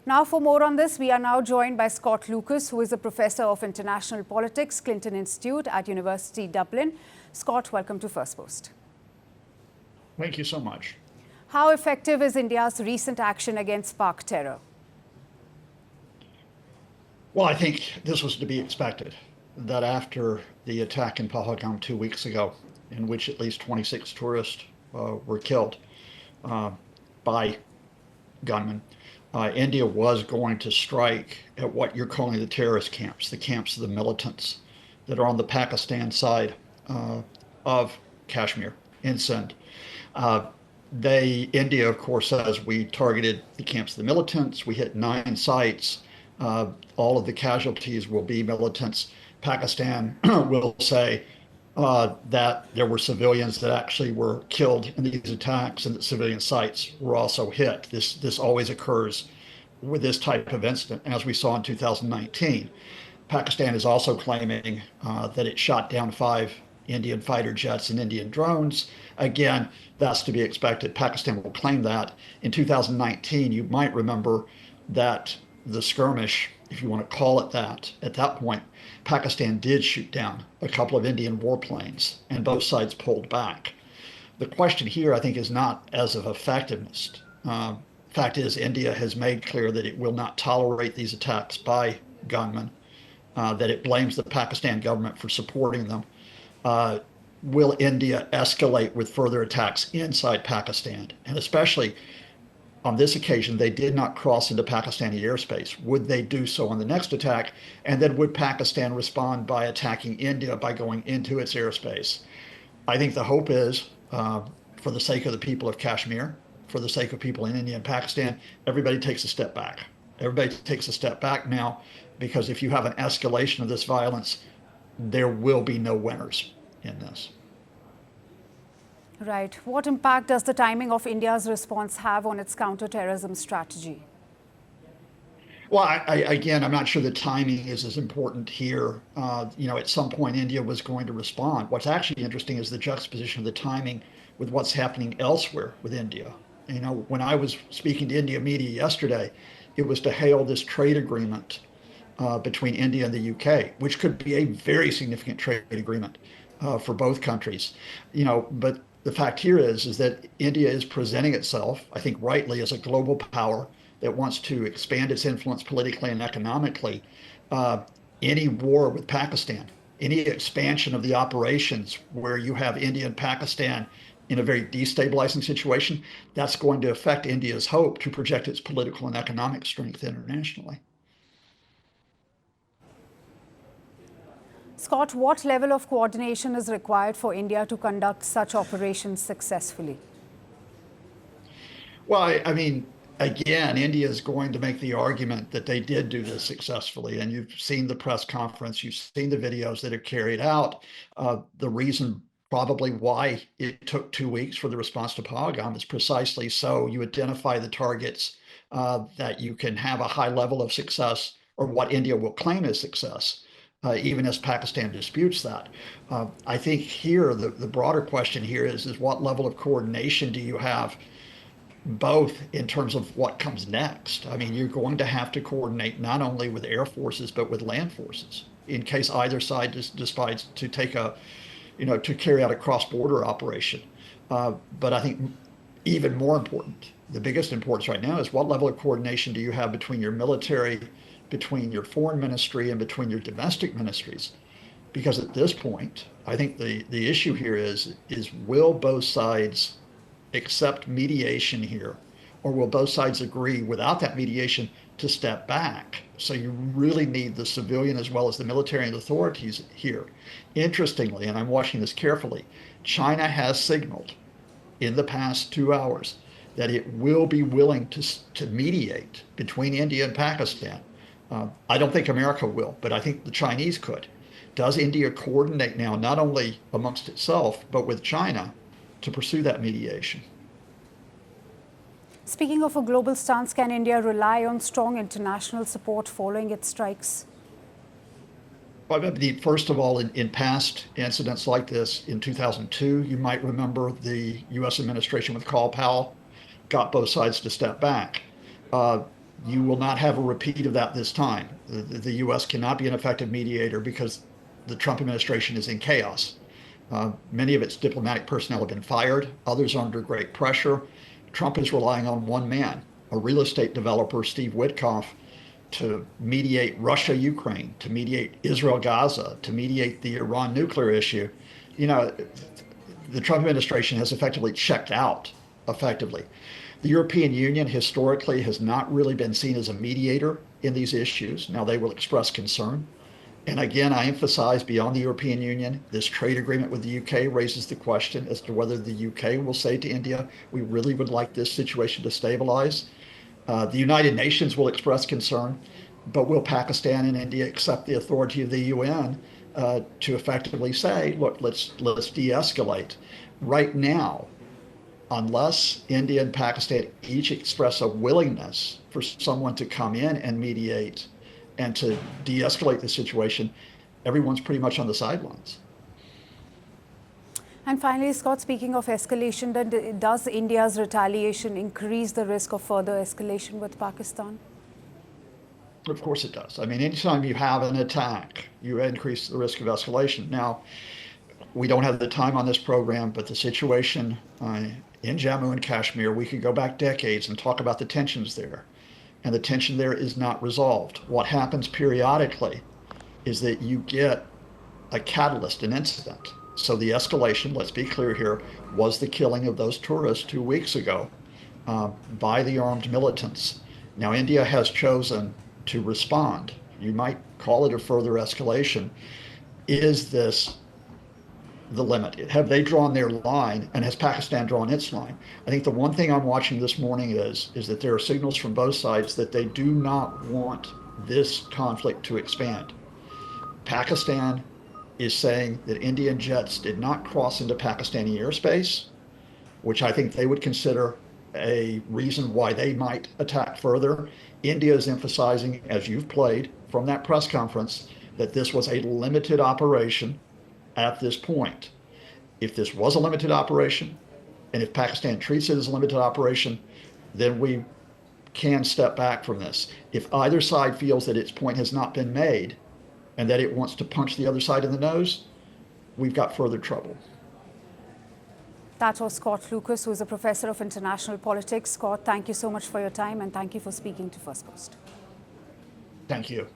Now, for more on this, we are now joined by Scott Lucas, who is a professor of international politics, Clinton Institute at University Dublin. Scott, welcome to Firstpost. Thank you so much. How effective is India's recent action against spark terror? Well, I think this was to be expected, that after the attack in Pahalgam 2 weeks ago, in which at least 26 tourists were killed by gunmen, India was going to strike at what you're calling the terrorist camps, the camps of the militants that are on the Pakistan side of Kashmir in Sindh. India, of course, says we targeted the camps of the militants. We hit 9 sites. All of the casualties will be militants. Pakistan will say that there were civilians that actually were killed in these attacks and that civilian sites were also hit. This always occurs with this type of incident, as we saw in 2019. Pakistan is also claiming that it shot down 5 Indian fighter jets and Indian drones. Again, that's to be expected. Pakistan will claim that. In 2019, you might remember that the skirmish, if you want to call it that, at that point, Pakistan did shoot down a couple of Indian warplanes and both sides pulled back. The question here, I think, is not as of effectiveness. Fact is, India has made clear that it will not tolerate these attacks by gunmen, that it blames the Pakistan government for supporting them. Will India escalate with further attacks inside Pakistan? And especially on this occasion, they did not cross into Pakistani airspace. Would they do so on the next attack? And then would Pakistan respond by attacking India by going into its airspace? I think the hope is, for the sake of the people of Kashmir, for the sake of people in India and Pakistan, everybody takes a step back. Everybody takes a step back now, because if you have an escalation of this violence, there will be no winners in this. Right. What impact does the timing of India's response have on its counterterrorism strategy? Well, again, I'm not sure the timing is as important here. At some point, India was going to respond. What's actually interesting is the juxtaposition of the timing with what's happening elsewhere with India. When I was speaking to India media yesterday, it was to hail this trade agreement between India and the UK, which could be a very significant trade agreement for both countries. But the fact here is that India is presenting itself, I think rightly, as a global power that wants to expand its influence politically and economically. Any war with Pakistan, any expansion of the operations where you have India and Pakistan in a very destabilizing situation, that's going to affect India's hope to project its political and economic strength internationally. Scott, what level of coordination is required for India to conduct such operations successfully? Well, again, India is going to make the argument that they did do this successfully. And you've seen the press conference, you've seen the videos that are carried out. The reason probably why it took 2 weeks for the response to Pahalgam is precisely so you identify the targets that you can have a high level of success, or what India will claim as success. Even as Pakistan disputes that. I think here, the broader question here is what level of coordination do you have, both in terms of what comes next? You're going to have to coordinate not only with air forces, but with land forces in case either side decides to take to carry out a cross-border operation. But I think even more important, the biggest importance right now is what level of coordination do you have between your military, between your foreign ministry, and between your domestic ministries? Because at this point, I think the issue here is will both sides accept mediation here, or will both sides agree without that mediation to step back? So you really need the civilian as well as the military and authorities here. Interestingly, and I'm watching this carefully, China has signaled in the past 2 hours that it will be willing to mediate between India and Pakistan. I don't think America will, but I think the Chinese could. Does India coordinate now, not only amongst itself, but with China to pursue that mediation? Speaking of a global stance, can India rely on strong international support following its strikes? Well, first of all, in past incidents like this, in 2002, you might remember the U.S. administration with Colin Powell got both sides to step back. You will not have a repeat of that this time. The U.S. cannot be an effective mediator because the Trump administration is in chaos. Many of its diplomatic personnel have been fired. Others are under great pressure. Trump is relying on one man, a real estate developer, Steve Witkoff, to mediate Russia-Ukraine, to mediate Israel-Gaza, to mediate the Iran nuclear issue. You know, the Trump administration has effectively checked out effectively. The European Union historically has not really been seen as a mediator in these issues. Now they will express concern. And again, I emphasize beyond the European Union, this trade agreement with the UK raises the question as to whether the UK will say to India, we really would like this situation to stabilize. The United Nations will express concern, but will Pakistan and India accept the authority of the UN to effectively say, look, let's de-escalate? Right now, unless India and Pakistan each express a willingness for someone to come in and mediate and to de-escalate the situation, everyone's pretty much on the sidelines. And finally, Scott, speaking of escalation, does India's retaliation increase the risk of further escalation with Pakistan? Of course it does. I mean, anytime you have an attack, you increase the risk of escalation. Now, we don't have the time on this program, but the situation in Jammu and Kashmir, we could go back decades and talk about the tensions there. And the tension there is not resolved. What happens periodically is that you get a catalyst, an incident. So the escalation, let's be clear here, was the killing of those tourists 2 weeks ago by the armed militants. Now, India has chosen to respond. You might call it a further escalation. Is this the limit? Have they drawn their line, and has Pakistan drawn its line? I think the one thing I'm watching this morning is that there are signals from both sides that they do not want this conflict to expand. Pakistan is saying that Indian jets did not cross into Pakistani airspace, which I think they would consider a reason why they might attack further. India is emphasizing, as you've played from that press conference, that this was a limited operation at this point. If this was a limited operation, and if Pakistan treats it as a limited operation, then we can step back from this. If either side feels that its point has not been made and that it wants to punch the other side in the nose, we've got further trouble. That was Scott Lucas, who is a professor of international politics. Scott, thank you so much for your time, and thank you for speaking to Firstpost. Thank you.